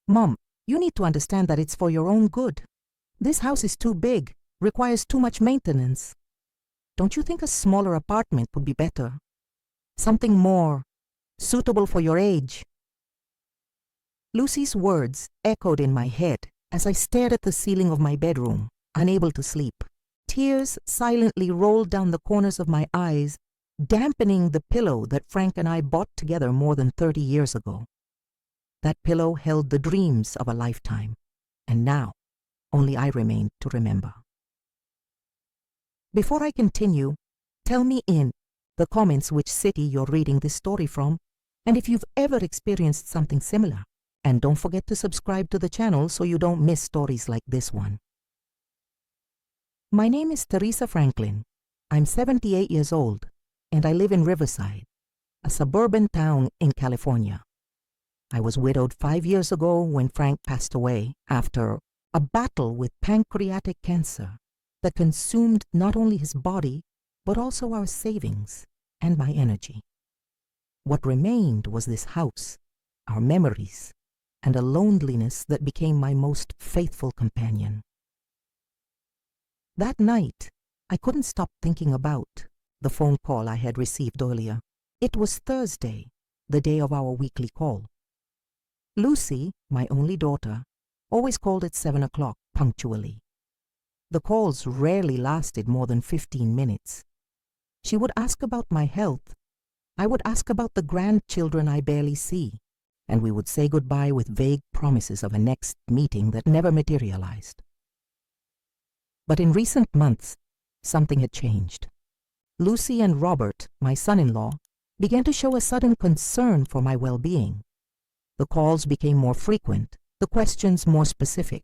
Mom, you need to understand that it's for your own good. This house is too big, requires too much maintenance. Don't you think a smaller apartment would be better? Something more suitable for your age. Lucy's words echoed in my head as I stared at the ceiling of my bedroom, unable to sleep. Tears silently rolled down the corners of my eyes, dampening the pillow that Frank and I bought together more than 30 years ago. That pillow held the dreams of a lifetime, and now only I remained to remember. Before I continue, tell me in the comments which city you're reading this story from, and if you've ever experienced something similar. And don't forget to subscribe to the channel so you don't miss stories like this one. My name is Teresa Franklin. I'm 78 years old, and I live in Riverside, a suburban town in California. I was widowed 5 years ago when Frank passed away after a battle with pancreatic cancer that consumed not only his body, but also our savings and my energy. What remained was this house, our memories, and a loneliness that became my most faithful companion. That night, I couldn't stop thinking about the phone call I had received earlier. It was Thursday, the day of our weekly call. Lucy, my only daughter, always called at 7 o'clock punctually. The calls rarely lasted more than 15 minutes. She would ask about my health. I would ask about the grandchildren I barely see, and we would say goodbye with vague promises of a next meeting that never materialized. But in recent months, something had changed. Lucy and Robert, my son-in-law, began to show a sudden concern for my well-being. The calls became more frequent, the questions more specific.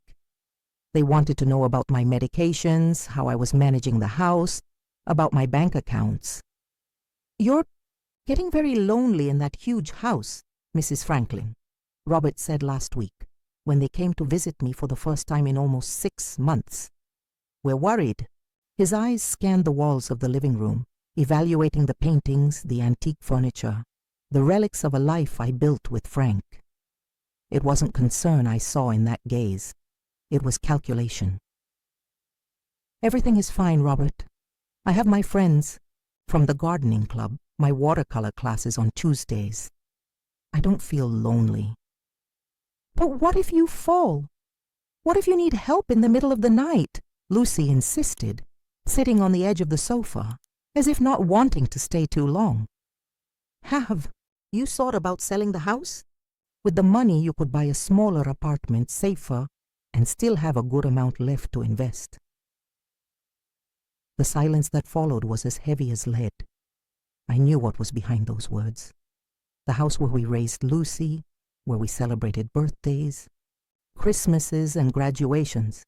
They wanted to know about my medications, how I was managing the house, about my bank accounts. "You're getting very lonely in that huge house, Mrs. Franklin," Robert said last week when they came to visit me for the first time in almost 6 months. "We're worried." His eyes scanned the walls of the living room, evaluating the paintings, the antique furniture, the relics of a life I built with Frank. It wasn't concern I saw in that gaze. It was calculation. "Everything is fine, Robert. I have my friends from the gardening club, my watercolor classes on Tuesdays. I don't feel lonely." "But what if you fall? What if you need help in the middle of the night?" Lucy insisted, sitting on the edge of the sofa, as if not wanting to stay too long. "Have you thought about selling the house? With the money you could buy a smaller apartment, safer, and still have a good amount left to invest." The silence that followed was as heavy as lead. I knew what was behind those words. The house where we raised Lucy, where we celebrated birthdays, Christmases, and graduations,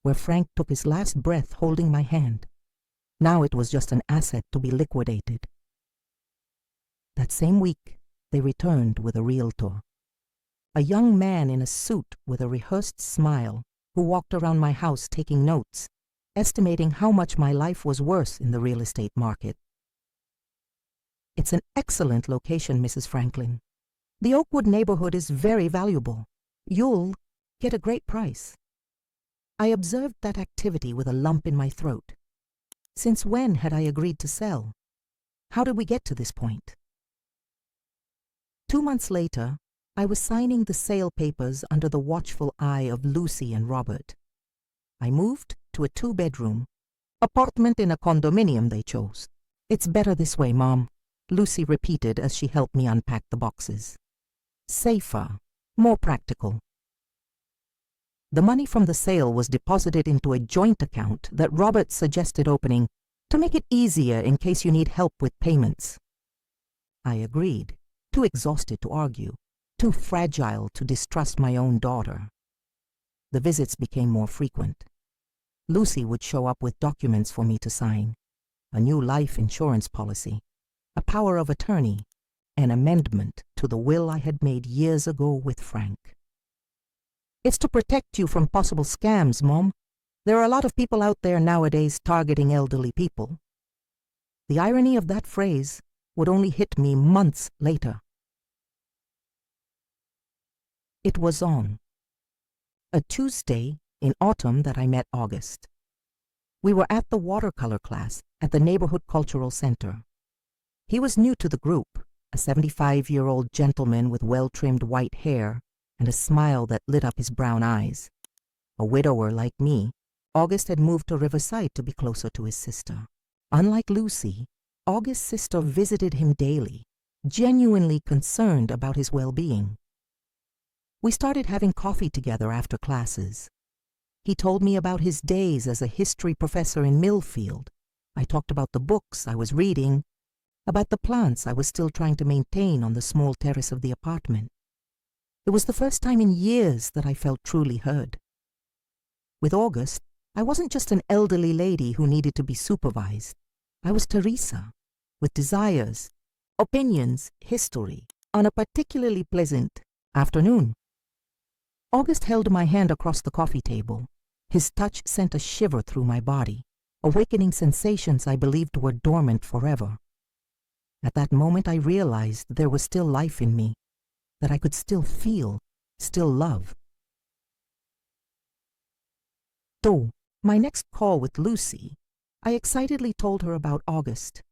where Frank took his last breath holding my hand. Now it was just an asset to be liquidated. That same week, they returned with a realtor. A young man in a suit with a rehearsed smile who walked around my house taking notes, estimating how much my life was worth in the real estate market. "It's an excellent location, Mrs. Franklin. The Oakwood neighborhood is very valuable. You'll get a great price." I observed that activity with a lump in my throat. Since when had I agreed to sell? How did we get to this point? 2 months later, I was signing the sale papers under the watchful eye of Lucy and Robert. I moved to a 2-bedroom apartment in a condominium they chose. "It's better this way, Mom," Lucy repeated as she helped me unpack the boxes. "Safer, more practical." The money from the sale was deposited into a joint account that Robert suggested opening to make it easier in case you need help with payments. I agreed, too exhausted to argue, too fragile to distrust my own daughter. The visits became more frequent. Lucy would show up with documents for me to sign: a new life insurance policy, a power of attorney, an amendment to the will I had made years ago with Frank. "It's to protect you from possible scams, Mom. There are a lot of people out there nowadays targeting elderly people." The irony of that phrase would only hit me months later. It was on. a Tuesday in autumn that I met August. We were at the watercolor class at the neighborhood cultural center. He was new to the group, a 75-year-old gentleman with well-trimmed white hair and a smile that lit up his brown eyes. A widower like me, August had moved to Riverside to be closer to his sister. Unlike Lucy, August's sister visited him daily, genuinely concerned about his well-being. We started having coffee together after classes. He told me about his days as a history professor in Millfield. I talked about the books I was reading, about the plants I was still trying to maintain on the small terrace of the apartment. It was the first time in years that I felt truly heard. With August, I wasn't just an elderly lady who needed to be supervised. I was Teresa, with desires, opinions, history, on a particularly pleasant afternoon. August held my hand across the coffee table. His touch sent a shiver through my body, awakening sensations I believed were dormant forever. At that moment I realized there was still life in me, that I could still feel, still love. So, my next call with Lucy, I excitedly told her about August.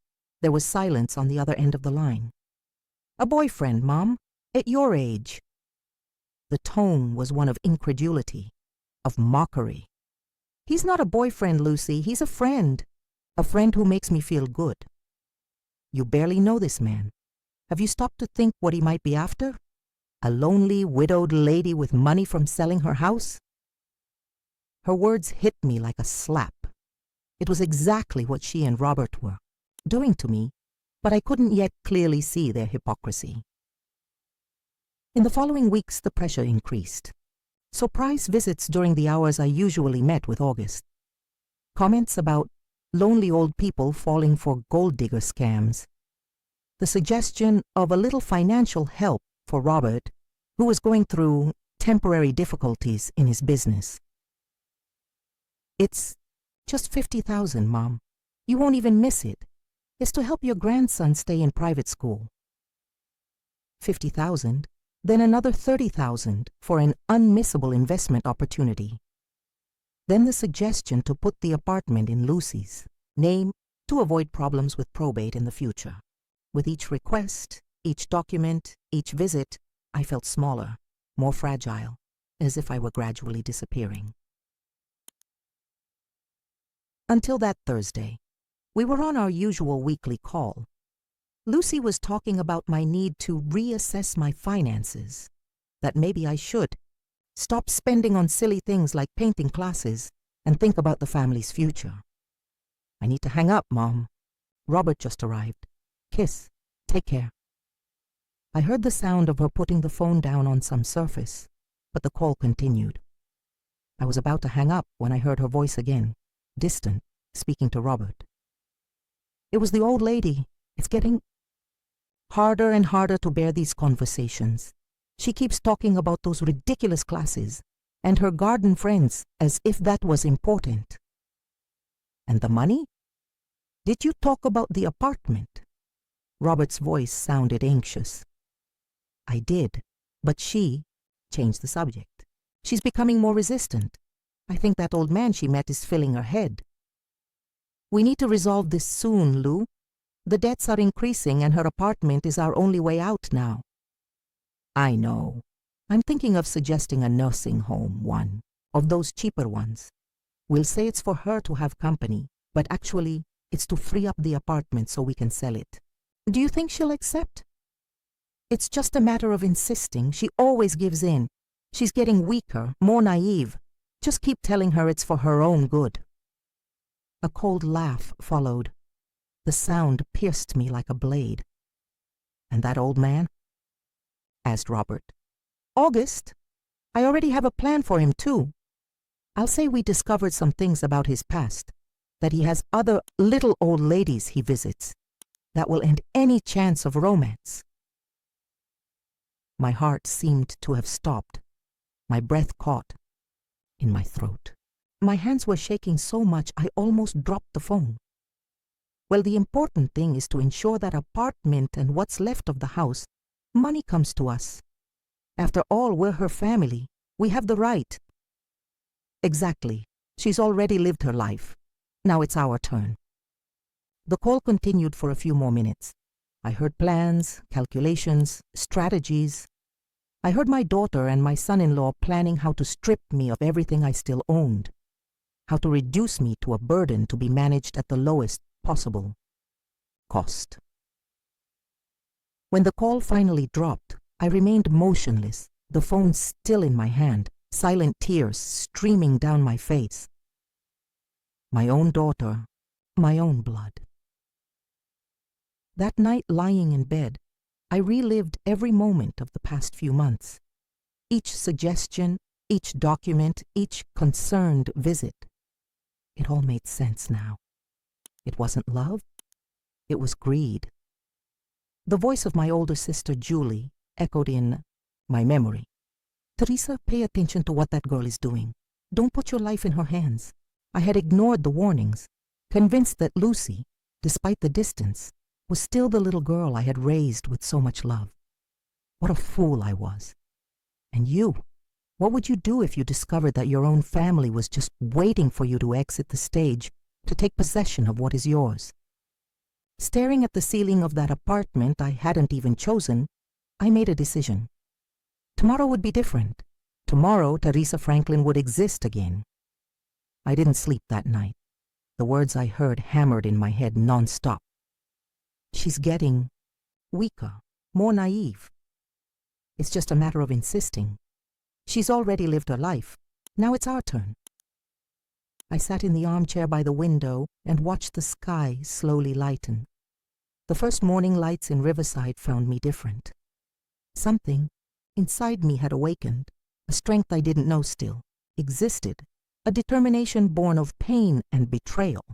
There was silence on the other end of the line. "A boyfriend, Mom, at your age." The tone was one of incredulity, of mockery. "He's not a boyfriend, Lucy, he's a friend who makes me feel good." "You barely know this man. Have you stopped to think what he might be after? A lonely, widowed lady with money from selling her house?" Her words hit me like a slap. It was exactly what she and Robert were doing to me, but I couldn't yet clearly see their hypocrisy. In the following weeks, the pressure increased. Surprise visits during the hours I usually met with August. Comments about lonely old people falling for gold digger scams. The suggestion of a little financial help for Robert, who was going through temporary difficulties in his business. "It's just $50,000, Mom. You won't even miss it. It's to help your grandson stay in private school." 50,000, then another 30,000 for an unmissable investment opportunity. Then the suggestion to put the apartment in Lucy's name to avoid problems with probate in the future. With each request, each document, each visit, I felt smaller, more fragile, as if I were gradually disappearing. Until that Thursday, we were on our usual weekly call. Lucy was talking about my need to reassess my finances, that maybe I should stop spending on silly things like painting classes and think about the family's future. "I need to hang up, Mom. Robert just arrived. Kiss. Take care." I heard the sound of her putting the phone down on some surface, but the call continued. I was about to hang up when I heard her voice again, distant, speaking to Robert. "It was the old lady. It's getting harder and harder to bear these conversations. She keeps talking about those ridiculous classes and her garden friends as if that was important." "And the money? Did you talk about the apartment?" Robert's voice sounded anxious. "I did, but she changed the subject. She's becoming more resistant. I think that old man she met is filling her head." "We need to resolve this soon, Lou. The debts are increasing and her apartment is our only way out now." "I know. I'm thinking of suggesting a nursing home, one of those cheaper ones. We'll say it's for her to have company, but actually it's to free up the apartment so we can sell it." "Do you think she'll accept?" "It's just a matter of insisting. She always gives in. She's getting weaker, more naive. Just keep telling her it's for her own good." A cold laugh followed. The sound pierced me like a blade. "And that old man?" asked Robert. "August. I already have a plan for him, too. I'll say we discovered some things about his past, that he has other little old ladies he visits, that will end any chance of romance." My heart seemed to have stopped. My breath caught in my throat. My hands were shaking so much I almost dropped the phone. "Well, the important thing is to ensure that apartment and what's left of the house, money comes to us. After all, we're her family. We have the right." Exactly. She's already lived her life. Now it's our turn. The call continued for a few more minutes. I heard plans, calculations, strategies. I heard my daughter and my son-in-law planning how to strip me of everything I still owned, how to reduce me to a burden to be managed at the lowest possible cost. When the call finally dropped, I remained motionless, the phone still in my hand, silent tears streaming down my face. My own daughter, my own blood. That night, lying in bed, I relived every moment of the past few months. Each suggestion, each document, each concerned visit. It all made sense now. It wasn't love. It was greed. The voice of my older sister, Julie, echoed in my memory. Teresa, pay attention to what that girl is doing. Don't put your life in her hands. I had ignored the warnings, convinced that Lucy, despite the distance, was still the little girl I had raised with so much love. What a fool I was. And you, what would you do if you discovered that your own family was just waiting for you to exit the stage to take possession of what is yours? Staring at the ceiling of that apartment I hadn't even chosen, I made a decision. Tomorrow would be different. Tomorrow, Teresa Franklin would exist again. I didn't sleep that night. The words I heard hammered in my head non-stop. She's getting weaker, more naive. It's just a matter of insisting. She's already lived her life. Now it's our turn. I sat in the armchair by the window and watched the sky slowly lighten. The first morning lights in Riverside found me different. Something inside me had awakened, a strength I didn't know still existed, a determination born of pain and betrayal.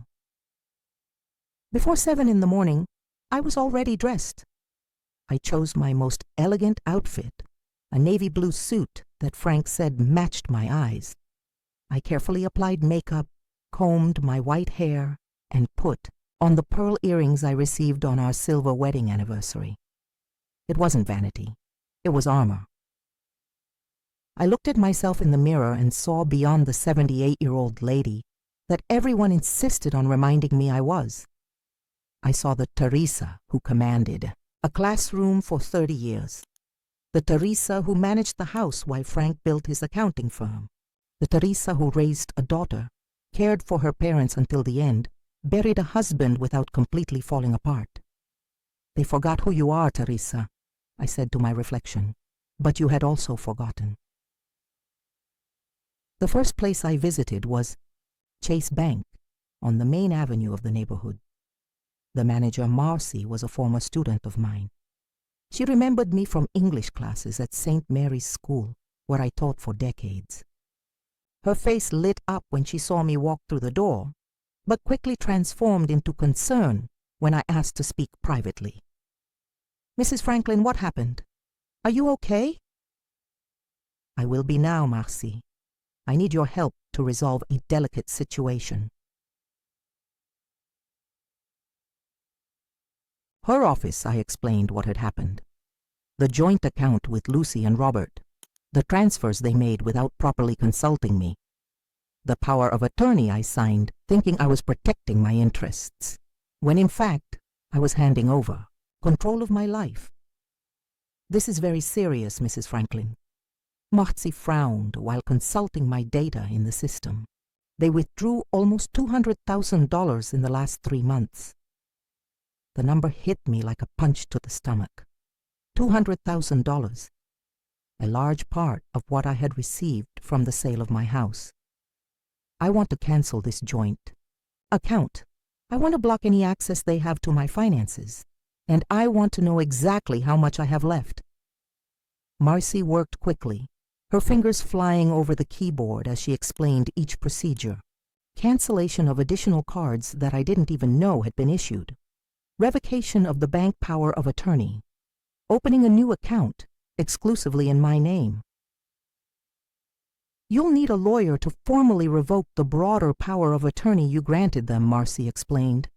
Before 7 in the morning, I was already dressed. I chose my most elegant outfit, a navy blue suit that Frank said matched my eyes. I carefully applied makeup, combed my white hair, and put on the pearl earrings I received on our silver wedding anniversary. It wasn't vanity. It was armor. I looked at myself in the mirror and saw beyond the 78-year-old lady that everyone insisted on reminding me I was. I saw the Teresa who commanded a classroom for 30 years. The Teresa who managed the house while Frank built his accounting firm. The Teresa who raised a daughter, cared for her parents until the end, buried a husband without completely falling apart. They forgot who you are, Teresa, I said to my reflection, but you had also forgotten. The first place I visited was Chase Bank on the main avenue of the neighborhood. The manager, Marcy, was a former student of mine. She remembered me from English classes at St. Mary's School, where I taught for decades. Her face lit up when she saw me walk through the door, but quickly transformed into concern when I asked to speak privately. Mrs. Franklin, what happened? Are you okay? I will be now, Marcy. I need your help to resolve a delicate situation. Her office, I explained what had happened. The joint account with Lucy and Robert. The transfers they made without properly consulting me. The power of attorney I signed, thinking I was protecting my interests, when in fact I was handing over control of my life. This is very serious, Mrs. Franklin. Marcy frowned while consulting my data in the system. They withdrew almost $200,000 in the last 3 months. The number hit me like a punch to the stomach. $200,000, a large part of what I had received from the sale of my house. I want to cancel this joint account. I want to block any access they have to my finances, and I want to know exactly how much I have left. Marcy worked quickly, her fingers flying over the keyboard as she explained each procedure. Cancellation of additional cards that I didn't even know had been issued. Revocation of the bank power of attorney. Opening a new account, exclusively in my name. You'll need a lawyer to formally revoke the broader power of attorney you granted them, Marcy explained.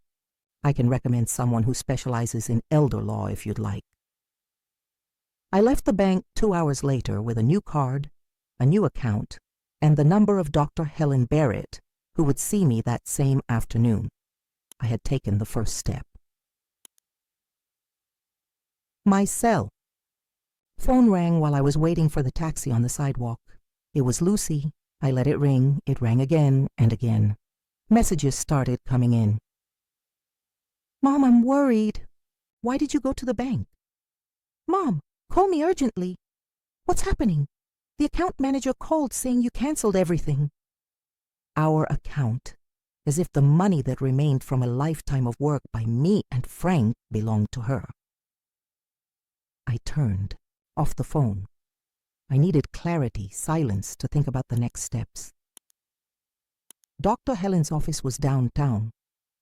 I can recommend someone who specializes in elder law if you'd like. I left the bank 2 hours later with a new card, a new account, and the number of Dr. Helen Barrett, who would see me that same afternoon. I had taken the first step. My cell. Phone rang while I was waiting for the taxi on the sidewalk. It was Lucy. I let it ring. It rang again and again. Messages started coming in. Mom, I'm worried. Why did you go to the bank? Mom, call me urgently. What's happening? The account manager called saying you canceled everything. Our account, as if the money that remained from a lifetime of work by me and Frank belonged to her. I turned off the phone. I needed clarity, silence to think about the next steps. Dr. Helen's office was downtown,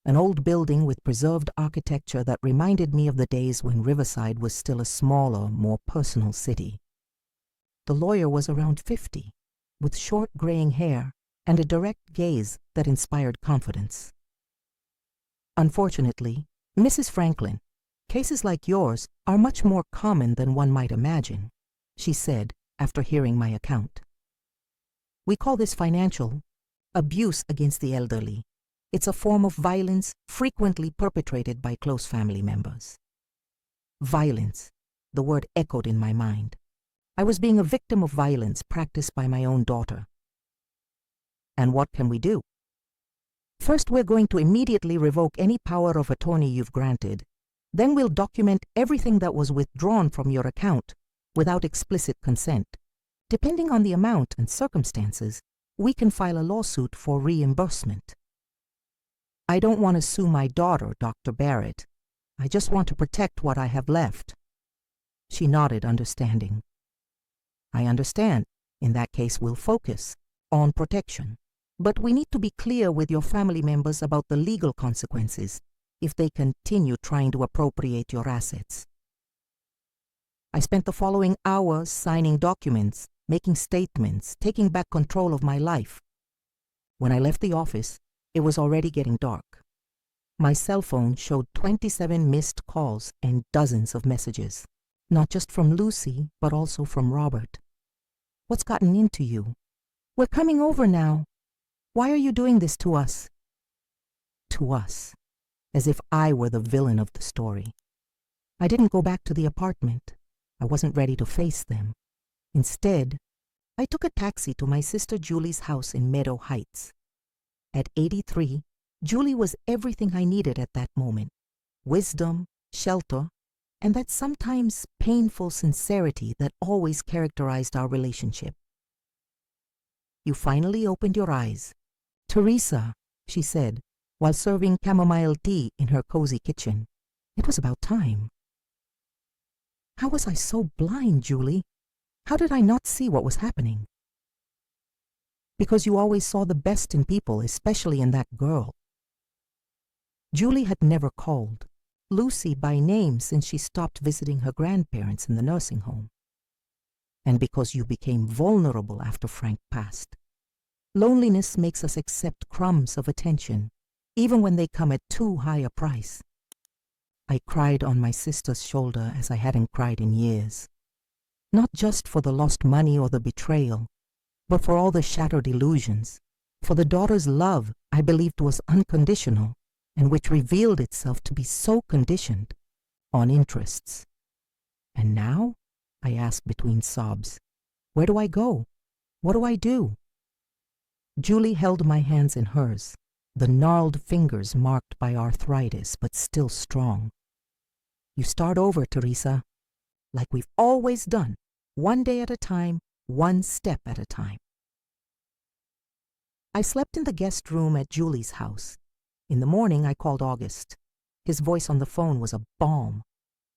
an old building with preserved architecture that reminded me of the days when Riverside was still a smaller, more personal city. The lawyer was around 50, with short graying hair and a direct gaze that inspired confidence. Unfortunately, Mrs. Franklin, cases like yours are much more common than one might imagine, she said after hearing my account. We call this financial abuse against the elderly. It's a form of violence frequently perpetrated by close family members. Violence, the word echoed in my mind. I was being a victim of violence practiced by my own daughter. And what can we do? First, we're going to immediately revoke any power of attorney you've granted. Then we'll document everything that was withdrawn from your account without explicit consent. Depending on the amount and circumstances, we can file a lawsuit for reimbursement. I don't want to sue my daughter, Dr. Barrett. I just want to protect what I have left. She nodded, understanding. I understand. In that case, we'll focus on protection. But we need to be clear with your family members about the legal consequences if they continue trying to appropriate your assets. I spent the following hours signing documents, making statements, taking back control of my life. When I left the office, it was already getting dark. My cell phone showed 27 missed calls and dozens of messages, not just from Lucy, but also from Robert. What's gotten into you? We're coming over now. Why are you doing this to us? To us, as if I were the villain of the story. I didn't go back to the apartment. I wasn't ready to face them. Instead, I took a taxi to my sister Julie's house in Meadow Heights. At 83, Julie was everything I needed at that moment. Wisdom, shelter, and that sometimes painful sincerity that always characterized our relationship. You finally opened your eyes. Teresa, she said, while serving chamomile tea in her cozy kitchen. It was about time. How was I so blind, Julie? How did I not see what was happening? Because you always saw the best in people, especially in that girl. Julie had never called Lucy by name since she stopped visiting her grandparents in the nursing home. And because you became vulnerable after Frank passed. Loneliness makes us accept crumbs of attention, even when they come at too high a price. I cried on my sister's shoulder as I hadn't cried in years. Not just for the lost money or the betrayal, but for all the shattered illusions, for the daughter's love I believed was unconditional, and which revealed itself to be so conditioned on interests. And now, I asked between sobs, where do I go? What do I do? Julie held my hands in hers, the gnarled fingers marked by arthritis but still strong. You start over, Teresa, like we've always done, one day at a time, one step at a time. I slept in the guest room at Julie's house. In the morning, I called August. His voice on the phone was a balm.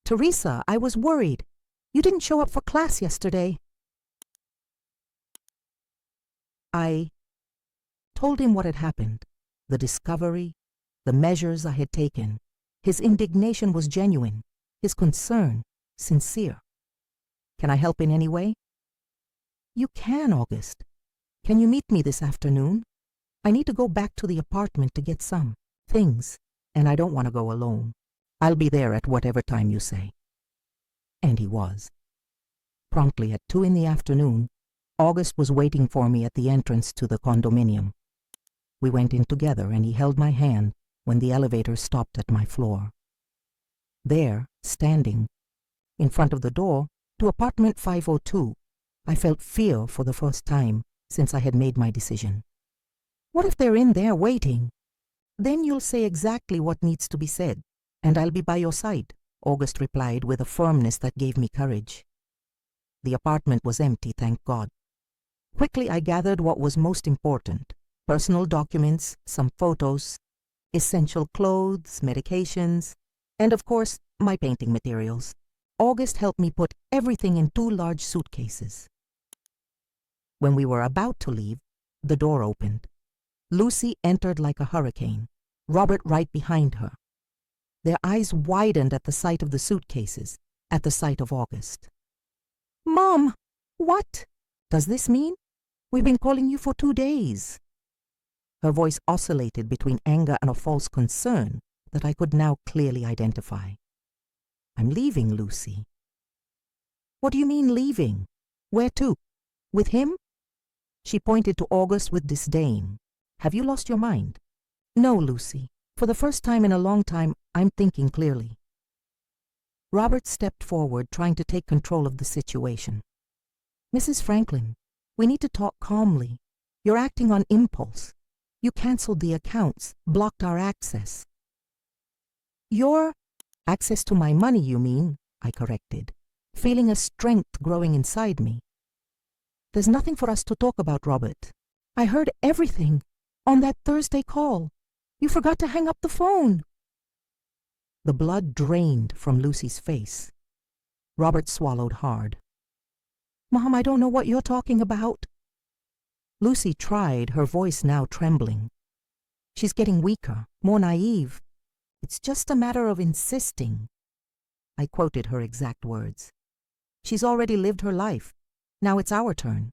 Teresa, I was worried. You didn't show up for class yesterday. I told him what had happened, the discovery, the measures I had taken. His indignation was genuine, his concern sincere. Can I help in any way? You can, August. Can you meet me this afternoon? I need to go back to the apartment to get some things, and I don't want to go alone. I'll be there at whatever time you say. And he was. Promptly at 2 in the afternoon, August was waiting for me at the entrance to the condominium. We went in together and he held my hand when the elevator stopped at my floor. There, standing in front of the door to apartment 502, I felt fear for the first time since I had made my decision. What if they're in there waiting? Then you'll say exactly what needs to be said, and I'll be by your side, August replied with a firmness that gave me courage. The apartment was empty, thank God. Quickly I gathered what was most important: personal documents, some photos, essential clothes, medications, and of course, my painting materials. August helped me put everything in 2 large suitcases. When we were about to leave, the door opened. Lucy entered like a hurricane, Robert right behind her. Their eyes widened at the sight of the suitcases, at the sight of August. "Mom, what does this mean? We've been calling you for 2 days." Her voice oscillated between anger and a false concern that I could now clearly identify. "I'm leaving, Lucy." "What do you mean leaving? Where to? With him?" She pointed to August with disdain. "Have you lost your mind?" "No, Lucy. For the first time in a long time, I'm thinking clearly." Robert stepped forward, trying to take control of the situation. "Mrs. Franklin, we need to talk calmly. You're acting on impulse. You canceled the accounts, blocked our access." "Your access to my money, you mean?" I corrected, feeling a strength growing inside me. "There's nothing for us to talk about, Robert. I heard everything on that Thursday call. You forgot to hang up the phone." The blood drained from Lucy's face. Robert swallowed hard. "Mom, I don't know what you're talking about." Lucy tried, her voice now trembling. "She's getting weaker, more naive. It's just a matter of insisting." I quoted her exact words. "She's already lived her life. Now it's our turn.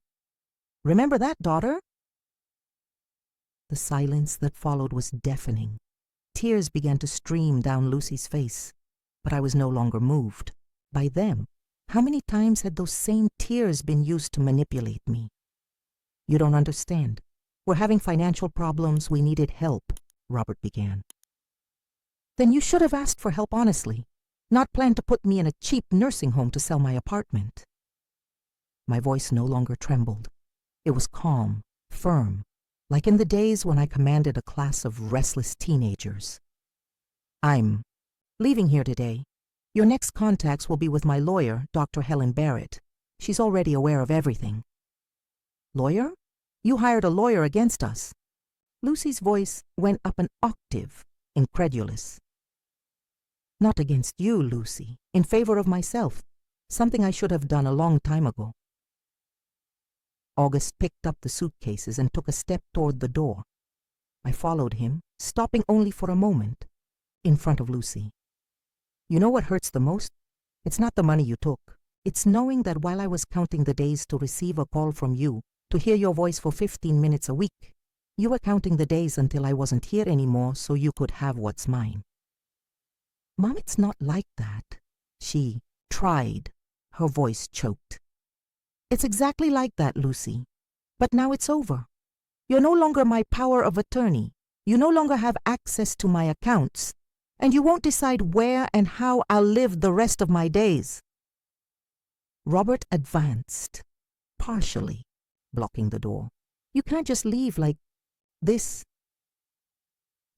Remember that, daughter?" The silence that followed was deafening. Tears began to stream down Lucy's face, but I was no longer moved by them. How many times had those same tears been used to manipulate me? "You don't understand. We're having financial problems. We needed help," Robert began. "Then you should have asked for help honestly, not planned to put me in a cheap nursing home to sell my apartment." My voice no longer trembled. It was calm, firm, like in the days when I commanded a class of restless teenagers. "I'm leaving here today. Your next contacts will be with my lawyer, Dr. Helen Barrett. She's already aware of everything." "Lawyer? You hired a lawyer against us." Lucy's voice went up an octave, incredulous. "Not against you, Lucy, in favor of myself, something I should have done a long time ago." August picked up the suitcases and took a step toward the door. I followed him, stopping only for a moment, in front of Lucy. "You know what hurts the most? It's not the money you took. It's knowing that while I was counting the days to receive a call from you, to hear your voice for 15 minutes a week, you were counting the days until I wasn't here anymore so you could have what's mine." "Mom, it's not like that." She tried. Her voice choked. "It's exactly like that, Lucy. But now it's over. You're no longer my power of attorney. You no longer have access to my accounts. And you won't decide where and how I'll live the rest of my days." Robert advanced, partially blocking the door. "You can't just leave like this."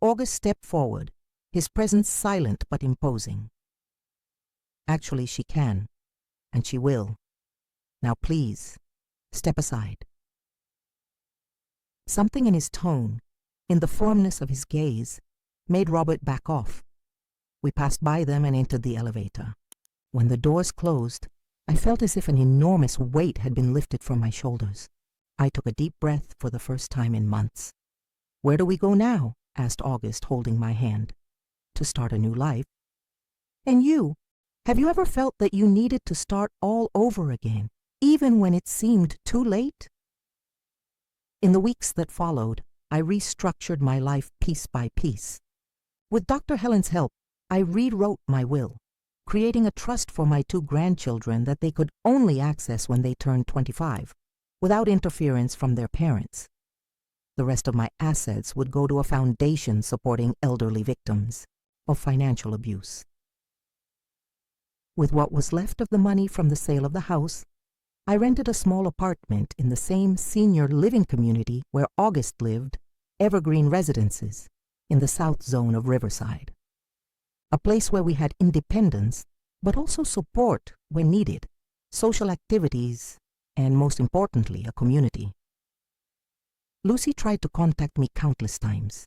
August stepped forward, his presence silent but imposing. "Actually, she can, and she will. Now please, step aside." Something in his tone, in the firmness of his gaze, made Robert back off. We passed by them and entered the elevator. When the doors closed, I felt as if an enormous weight had been lifted from my shoulders. I took a deep breath for the first time in months. "Where do we go now?" asked August, holding my hand. "To start a new life." "And you? Have you ever felt that you needed to start all over again, even when it seemed too late?" In the weeks that followed, I restructured my life piece by piece. With Dr. Helen's help, I rewrote my will, creating a trust for my 2 grandchildren that they could only access when they turned 25. without interference from their parents. The rest of my assets would go to a foundation supporting elderly victims of financial abuse. With what was left of the money from the sale of the house, I rented a small apartment in the same senior living community where August lived, Evergreen Residences, in the south zone of Riverside. A place where we had independence, but also support when needed, social activities, and most importantly, a community. Lucy tried to contact me countless times.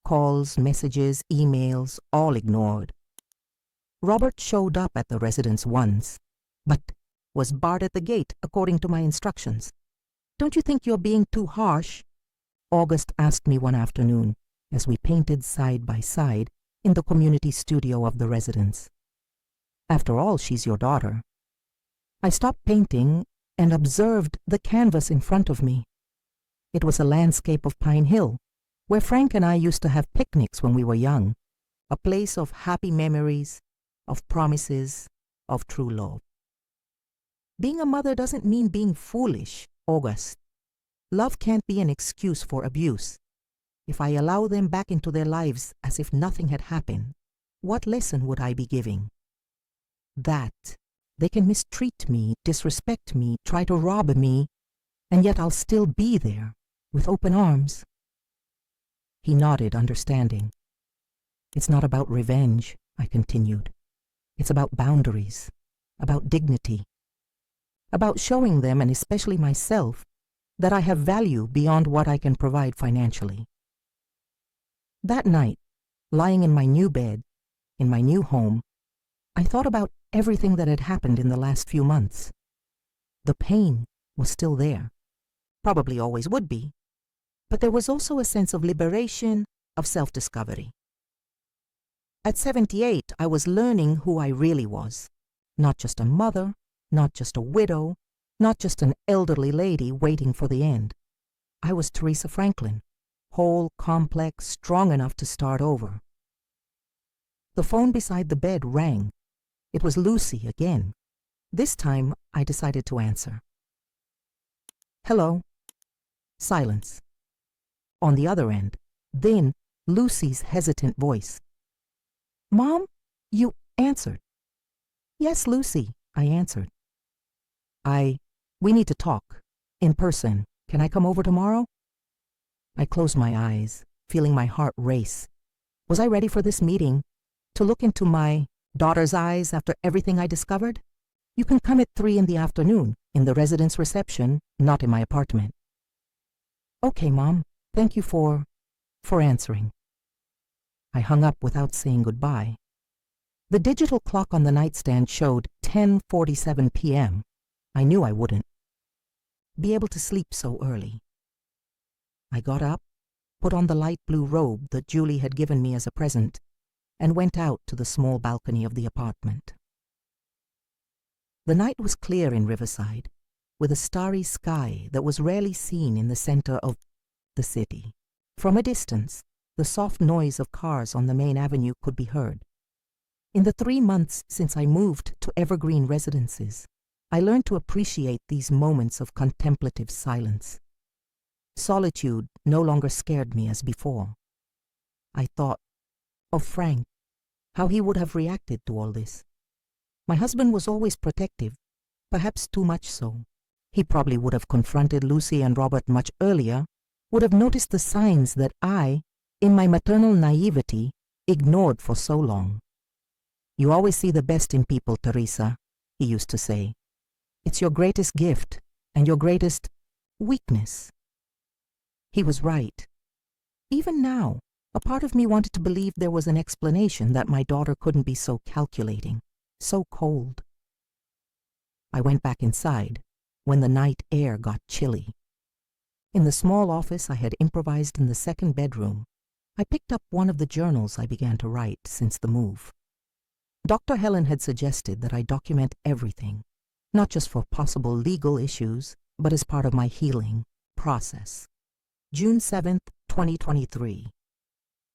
Calls, messages, emails, all ignored. Robert showed up at the residence once, but was barred at the gate according to my instructions. "Don't you think you're being too harsh?" August asked me one afternoon as we painted side by side in the community studio of the residence. "After all, she's your daughter." I stopped painting and observed the canvas in front of me. It was a landscape of Pine Hill, where Frank and I used to have picnics when we were young, a place of happy memories, of promises, of true love. "Being a mother doesn't mean being foolish, August. Love can't be an excuse for abuse. If I allow them back into their lives as if nothing had happened, what lesson would I be giving? That they can mistreat me, disrespect me, try to rob me, and yet I'll still be there, with open arms." He nodded, understanding. "It's not about revenge," I continued. "It's about boundaries, about dignity, about showing them, and especially myself, that I have value beyond what I can provide financially." That night, lying in my new bed, in my new home, I thought about everything that had happened in the last few months. The pain was still there, probably always would be, but there was also a sense of liberation, of self-discovery. At 78, I was learning who I really was, not just a mother, not just a widow, not just an elderly lady waiting for the end. I was Teresa Franklin, whole, complex, strong enough to start over. The phone beside the bed rang. It was Lucy again. This time, I decided to answer. "Hello." Silence. On the other end, then Lucy's hesitant voice. "Mom, you answered." "Yes, Lucy," I answered. We need to talk. In person. Can I come over tomorrow?" I closed my eyes, feeling my heart race. Was I ready for this meeting? To look into my daughter's eyes after everything I discovered? "You can come at 3 in the afternoon, in the residence reception, not in my apartment." "Okay, Mom. Thank you for answering." I hung up without saying goodbye. The digital clock on the nightstand showed 10:47 p.m. I knew I wouldn't be able to sleep so early. I got up, put on the light blue robe that Julie had given me as a present, and went out to the small balcony of the apartment. The night was clear in Riverside, with a starry sky that was rarely seen in the center of the city. From a distance, the soft noise of cars on the main avenue could be heard. In the 3 months since I moved to Evergreen Residences, I learned to appreciate these moments of contemplative silence. Solitude no longer scared me as before. I thought of Frank, how he would have reacted to all this. My husband was always protective, perhaps too much so. He probably would have confronted Lucy and Robert much earlier, would have noticed the signs that I, in my maternal naivety, ignored for so long. "You always see the best in people, Teresa," he used to say. "It's your greatest gift and your greatest weakness." He was right. Even now, a part of me wanted to believe there was an explanation that my daughter couldn't be so calculating, so cold. I went back inside when the night air got chilly. In the small office I had improvised in the second bedroom, I picked up one of the journals I began to write since the move. Dr. Helen had suggested that I document everything, not just for possible legal issues, but as part of my healing process. June 7th, 2023.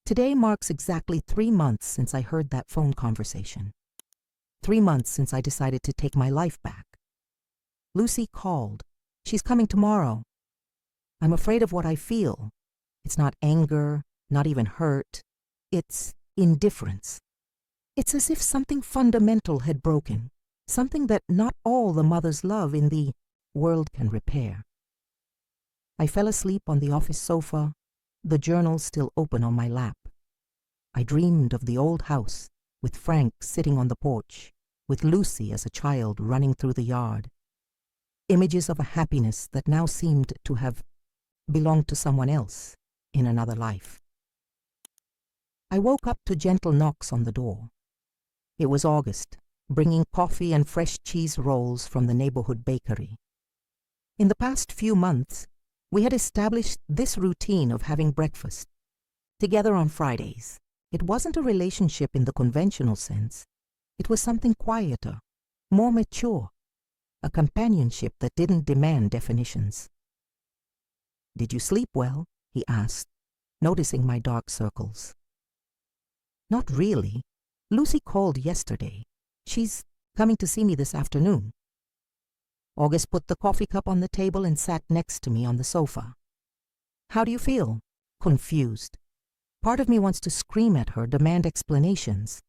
Today marks exactly 3 months since I heard that phone conversation. 3 months since I decided to take my life back. Lucy called. She's coming tomorrow. I'm afraid of what I feel. It's not anger, not even hurt. It's indifference. It's as if something fundamental had broken, something that not all the mother's love in the world can repair. I fell asleep on the office sofa, the journal still open on my lap. I dreamed of the old house, with Frank sitting on the porch, with Lucy as a child running through the yard. Images of a happiness that now seemed to have belonged to someone else in another life. I woke up to gentle knocks on the door. It was August, bringing coffee and fresh cheese rolls from the neighborhood bakery. In the past few months, we had established this routine of having breakfast together on Fridays. It wasn't a relationship in the conventional sense. It was something quieter, more mature, a companionship that didn't demand definitions. "Did you sleep well?" he asked, noticing my dark circles. "Not really. Lucy called yesterday. She's coming to see me this afternoon." August put the coffee cup on the table and sat next to me on the sofa. "How do you feel?" Confused. Part of me wants to scream at her, demand explanations.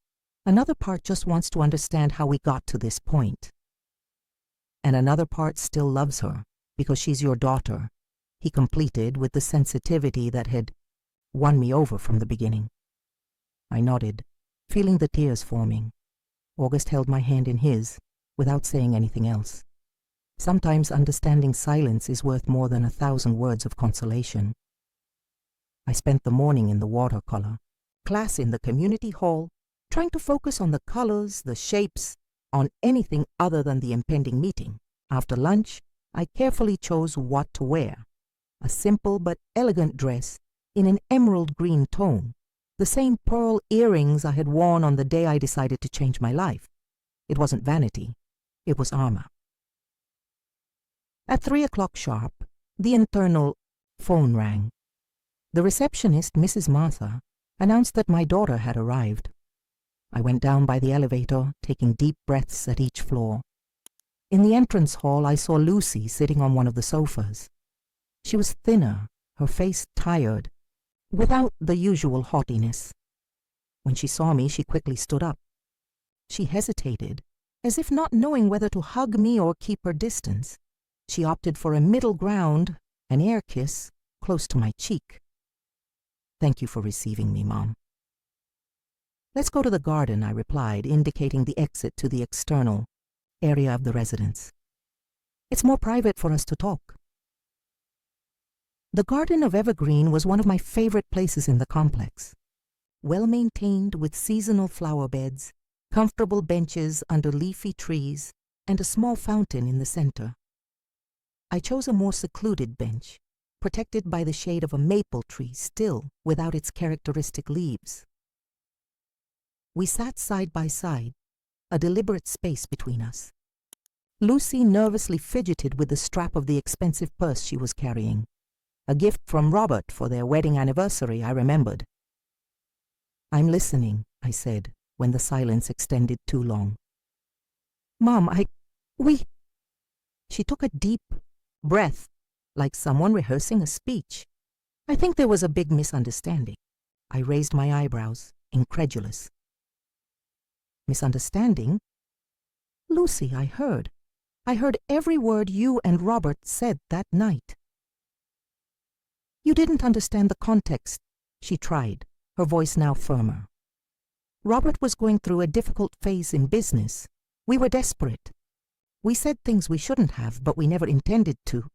Another part just wants to understand how we got to this point. And another part still loves her, because she's your daughter, he completed with the sensitivity that had won me over from the beginning. I nodded, feeling the tears forming. August held my hand in his, without saying anything else. Sometimes understanding silence is worth more than 1,000 words of consolation. I spent the morning in the watercolor class in the community hall, trying to focus on the colors, the shapes, on anything other than the impending meeting. After lunch, I carefully chose what to wear. A simple but elegant dress in an emerald green tone, the same pearl earrings I had worn on the day I decided to change my life. It wasn't vanity, it was armor. At 3 o'clock sharp, the internal phone rang. The receptionist, Mrs. Martha, announced that my daughter had arrived. I went down by the elevator, taking deep breaths at each floor. In the entrance hall, I saw Lucy sitting on one of the sofas. She was thinner, her face tired, without the usual haughtiness. When she saw me, she quickly stood up. She hesitated, as if not knowing whether to hug me or keep her distance. She opted for a middle ground, an air kiss, close to my cheek. "Thank you for receiving me, Mom." "Let's go to the garden," I replied, indicating the exit to the external area of the residence. "It's more private for us to talk." The Garden of Evergreen was one of my favorite places in the complex. Well-maintained with seasonal flower beds, comfortable benches under leafy trees, and a small fountain in the center. I chose a more secluded bench, protected by the shade of a maple tree still without its characteristic leaves. We sat side by side, a deliberate space between us. Lucy nervously fidgeted with the strap of the expensive purse she was carrying. A gift from Robert for their wedding anniversary, I remembered. "I'm listening," I said, when the silence extended too long. "Mom, we..." She took a deep breath, like someone rehearsing a speech. I think there was a big misunderstanding. I raised my eyebrows, incredulous. "Misunderstanding?" "Lucy, I heard every word you and Robert said that night." "You didn't understand the context," she tried, her voice now firmer. "Robert was going through a difficult phase in business. We were desperate. We said things we shouldn't have, but we never intended to.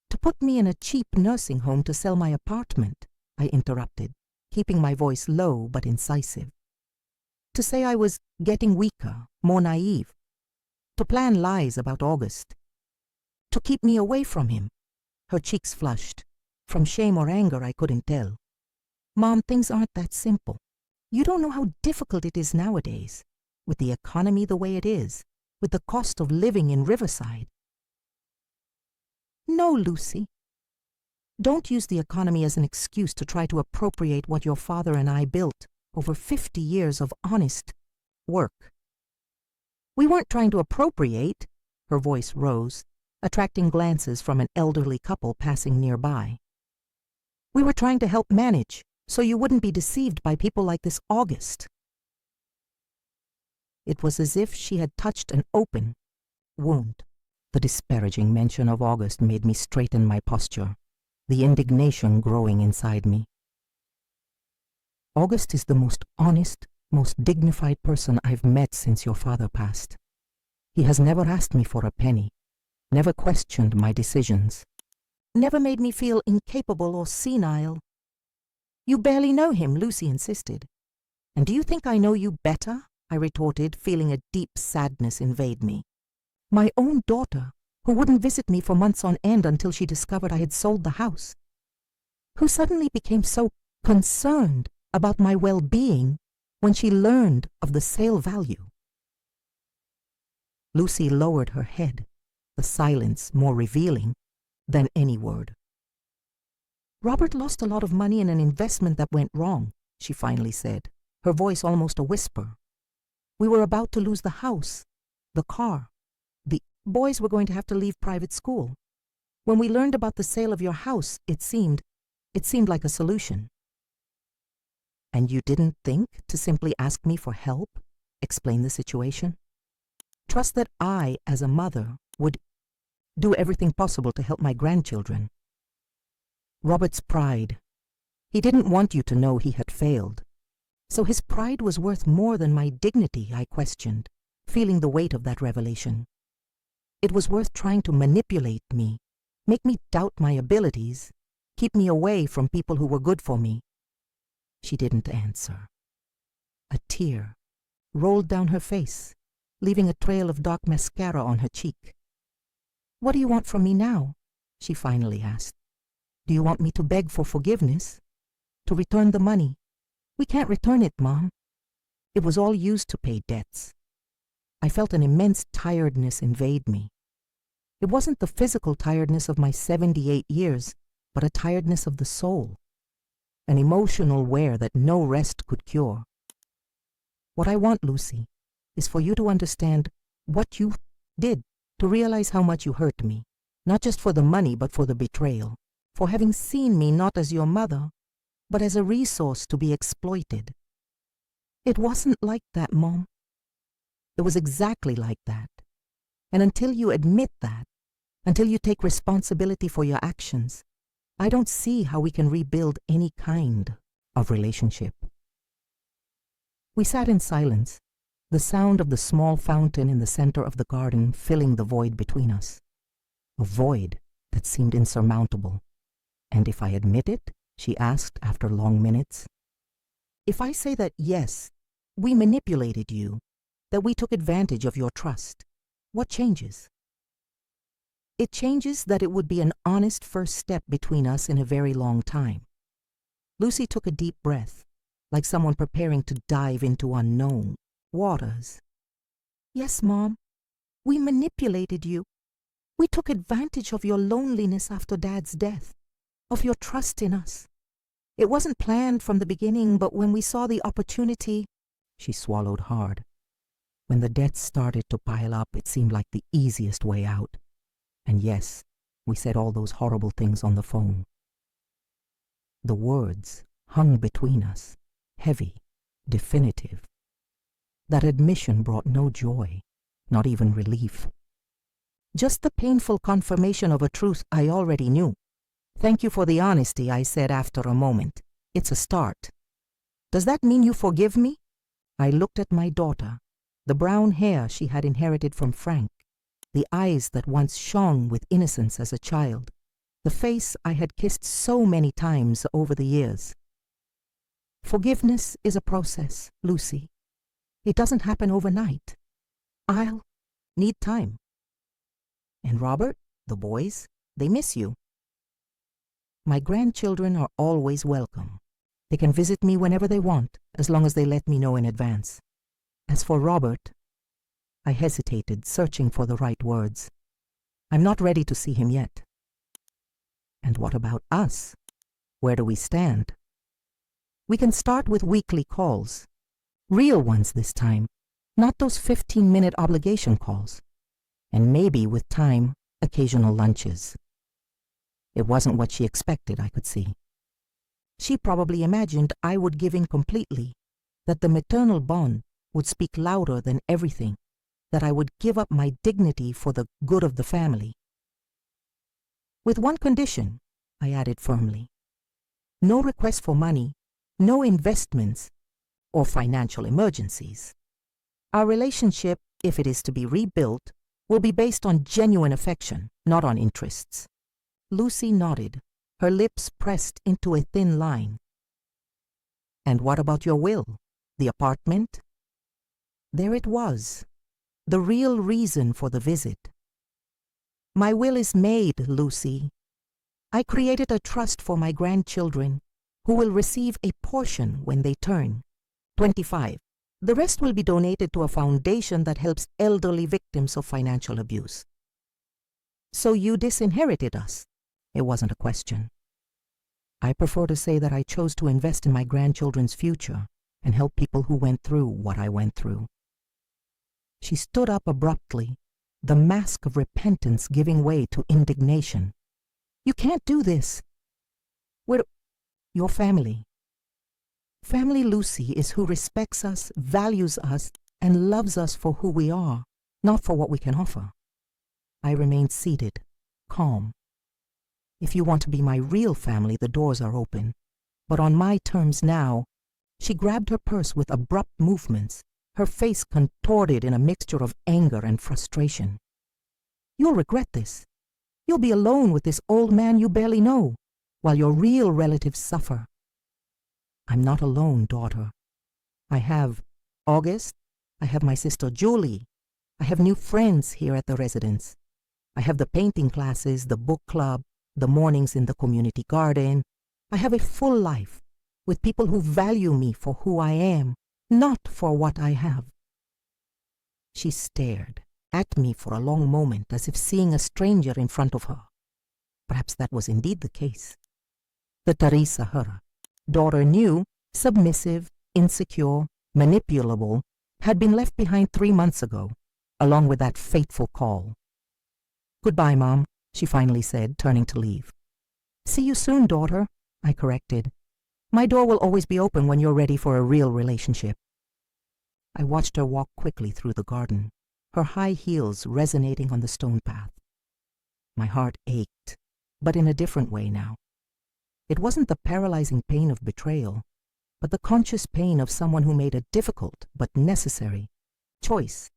To put me in a cheap nursing home to sell my apartment," I interrupted, keeping my voice low but incisive. "To say I was getting weaker, more naive. To plan lies about August. To keep me away from him." Her cheeks flushed. From shame or anger, I couldn't tell. "Mom, things aren't that simple. You don't know how difficult it is nowadays, with the economy the way it is, with the cost of living in Riverside." "No, Lucy. Don't use the economy as an excuse to try to appropriate what your father and I built over 50 years of honest work." "We weren't trying to appropriate." Her voice rose. attracting glances from an elderly couple passing nearby. "We were trying to help manage, so you wouldn't be deceived by people like this August." It was as if she had touched an open wound. The disparaging mention of August made me straighten my posture, the indignation growing inside me. "August is the most honest, most dignified person I've met since your father passed. He has never asked me for a penny, never questioned my decisions, never made me feel incapable or senile." "You barely know him," Lucy insisted. "And do you think I know you better?" I retorted, feeling a deep sadness invade me. "My own daughter, who wouldn't visit me for months on end until she discovered I had sold the house, who suddenly became so concerned about my well-being when she learned of the sale value." Lucy lowered her head, the silence more revealing than any word. "Robert lost a lot of money in an investment that went wrong," she finally said, her voice almost a whisper. "We were about to lose the house, the car. The boys were going to have to leave private school. When we learned about the sale of your house, it seemed like a solution." "And you didn't think to simply ask me for help, explain the situation? Trust that I, as a mother, would do everything possible to help my grandchildren?" Robert's pride. He didn't want you to know he had failed. So his pride was worth more than my dignity, I questioned, feeling the weight of that revelation. It was worth trying to manipulate me, make me doubt my abilities, keep me away from people who were good for me. She didn't answer. A tear rolled down her face, leaving a trail of dark mascara on her cheek. "What do you want from me now?" she finally asked. "Do you want me to beg for forgiveness? To return the money?" "We can't return it, Mom. It was all used to pay debts." I felt an immense tiredness invade me. It wasn't the physical tiredness of my 78 years, but a tiredness of the soul, an emotional wear that no rest could cure. "What I want, Lucy, is for you to understand what you did, to realize how much you hurt me, not just for the money, but for the betrayal, for having seen me not as your mother, but as a resource to be exploited." "It wasn't like that, Mom." "It was exactly like that. And until you admit that, until you take responsibility for your actions, I don't see how we can rebuild any kind of relationship." We sat in silence, the sound of the small fountain in the center of the garden filling the void between us, a void that seemed insurmountable. "And if I admit it?" she asked after long minutes. "If I say that, yes, we manipulated you, that we took advantage of your trust, what changes?" "It changes that it would be an honest first step between us in a very long time." Lucy took a deep breath, like someone preparing to dive into unknown waters. "Yes, Mom, we manipulated you. We took advantage of your loneliness after Dad's death, of your trust in us. It wasn't planned from the beginning, but when we saw the opportunity," she swallowed hard. "When the debts started to pile up, it seemed like the easiest way out. And yes, we said all those horrible things on the phone." The words hung between us, heavy, definitive. That admission brought no joy, not even relief. Just the painful confirmation of a truth I already knew. "Thank you for the honesty," I said after a moment. "It's a start. Does that mean you forgive me?" I looked at my daughter, the brown hair she had inherited from Frank, the eyes that once shone with innocence as a child, the face I had kissed so many times over the years. "Forgiveness is a process, Lucy. It doesn't happen overnight. I'll need time. And Robert, the boys, they miss you. My grandchildren are always welcome. They can visit me whenever they want, as long as they let me know in advance. As for Robert," I hesitated, searching for the right words, "I'm not ready to see him yet." "And what about us? Where do we stand?" "We can start with weekly calls. Real ones this time, not those 15-minute obligation calls. And maybe with time, occasional lunches. It wasn't what she expected, I could see. She probably imagined I would give in completely, that the maternal bond would speak louder than everything, that I would give up my dignity for the good of the family. With one condition, I added firmly. No request for money, no investments, or financial emergencies. Our relationship, if it is to be rebuilt, will be based on genuine affection, not on interests. Lucy nodded, her lips pressed into a thin line. And what about your will? The apartment? There it was, the real reason for the visit. My will is made, Lucy. I created a trust for my grandchildren, who will receive a portion when they turn 25. The rest will be donated to a foundation that helps elderly victims of financial abuse. So you disinherited us? It wasn't a question. I prefer to say that I chose to invest in my grandchildren's future and help people who went through what I went through. She stood up abruptly, the mask of repentance giving way to indignation. You can't do this. We're your family. Family, Lucy, is who respects us, values us, and loves us for who we are, not for what we can offer. I remained seated, calm. If you want to be my real family, the doors are open. But on my terms now. She grabbed her purse with abrupt movements, her face contorted in a mixture of anger and frustration. You'll regret this. You'll be alone with this old man you barely know, while your real relatives suffer. I'm not alone, daughter. I have August, I have my sister Julie, I have new friends here at the residence. I have the painting classes, the book club, the mornings in the community garden. I have a full life with people who value me for who I am, not for what I have. She stared at me for a long moment as if seeing a stranger in front of her. Perhaps that was indeed the case. The Teresa, her daughter, knew, submissive, insecure, manipulable, had been left behind 3 months ago, along with that fateful call. Goodbye, Mom, she finally said, turning to leave. See you soon, daughter, I corrected. My door will always be open when you're ready for a real relationship. I watched her walk quickly through the garden, her high heels resonating on the stone path. My heart ached, but in a different way now. It wasn't the paralyzing pain of betrayal, but the conscious pain of someone who made a difficult but necessary choice.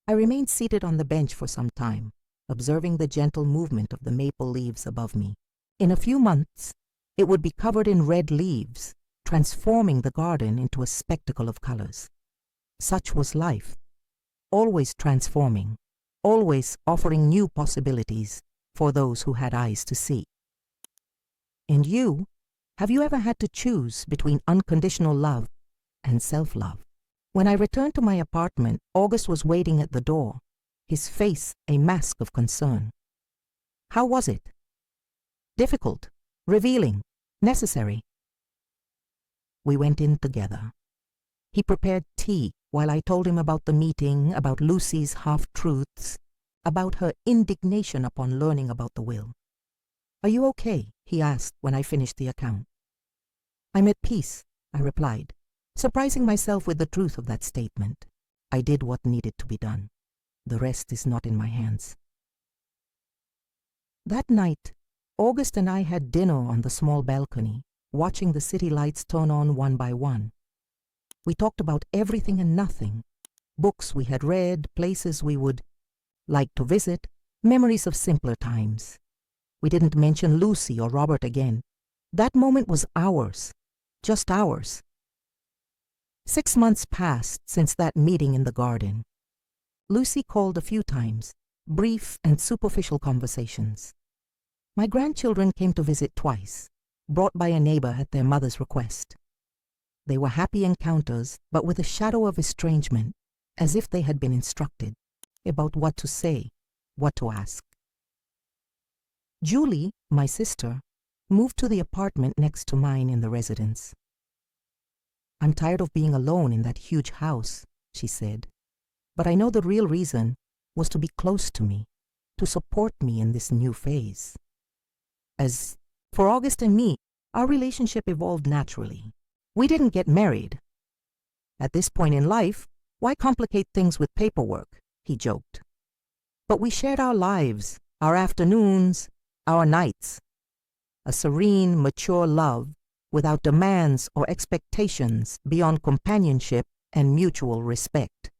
I remained seated on the bench for some time, observing the gentle movement of the maple leaves above me. In a few months, it would be covered in red leaves, transforming the garden into a spectacle of colors. Such was life, always transforming, always offering new possibilities for those who had eyes to see. And you, have you ever had to choose between unconditional love and self-love? When I returned to my apartment, August was waiting at the door, his face a mask of concern. How was it? Difficult, revealing, necessary. We went in together. He prepared tea while I told him about the meeting, about Lucy's half-truths, about her indignation upon learning about the will. Are you okay? He asked when I finished the account. I'm at peace, I replied, surprising myself with the truth of that statement. I did what needed to be done. The rest is not in my hands. That night, August and I had dinner on the small balcony, watching the city lights turn on one by one. We talked about everything and nothing, books we had read, places we would like to visit, memories of simpler times. We didn't mention Lucy or Robert again. That moment was ours, just ours. 6 months passed since that meeting in the garden. Lucy called a few times, brief and superficial conversations. My grandchildren came to visit twice, brought by a neighbor at their mother's request. They were happy encounters, but with a shadow of estrangement, as if they had been instructed about what to say, what to ask. Julie, my sister, moved to the apartment next to mine in the residence. I'm tired of being alone in that huge house, she said, but I know the real reason was to be close to me, to support me in this new phase. As for August and me, our relationship evolved naturally. We didn't get married. At this point in life, why complicate things with paperwork, he joked. But we shared our lives, our afternoons, our nights. A serene, mature love without demands or expectations beyond companionship and mutual respect.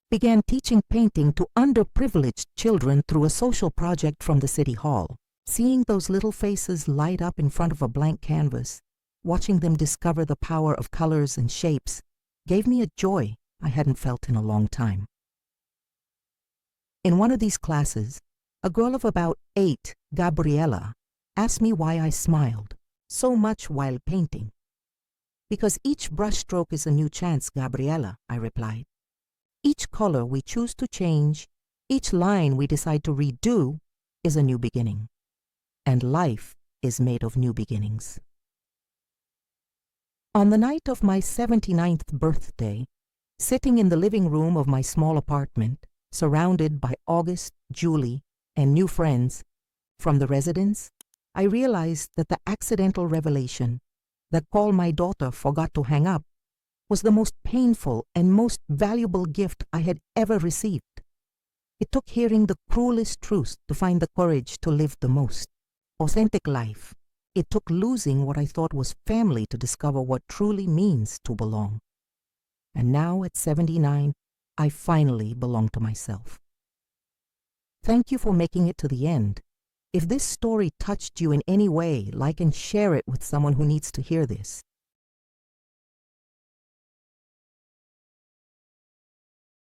Began teaching painting to underprivileged children through a social project from the City Hall. Seeing those little faces light up in front of a blank canvas, watching them discover the power of colors and shapes, gave me a joy I hadn't felt in a long time. In one of these classes, a girl of about 8, Gabriella, asked me why I smiled so much while painting. Because each brushstroke is a new chance, Gabriella, I replied. Each color we choose to change, each line we decide to redo, is a new beginning. And life is made of new beginnings. On the night of my 79th birthday, sitting in the living room of my small apartment, surrounded by August, Julie, and new friends from the residence, I realized that the accidental revelation that call my daughter forgot to hang up was the most painful and most valuable gift I had ever received. It took hearing the cruelest truths to find the courage to live the most authentic life. It took losing what I thought was family to discover what truly means to belong. And now at 79, I finally belong to myself. Thank you for making it to the end. If this story touched you in any way, like and share it with someone who needs to hear this.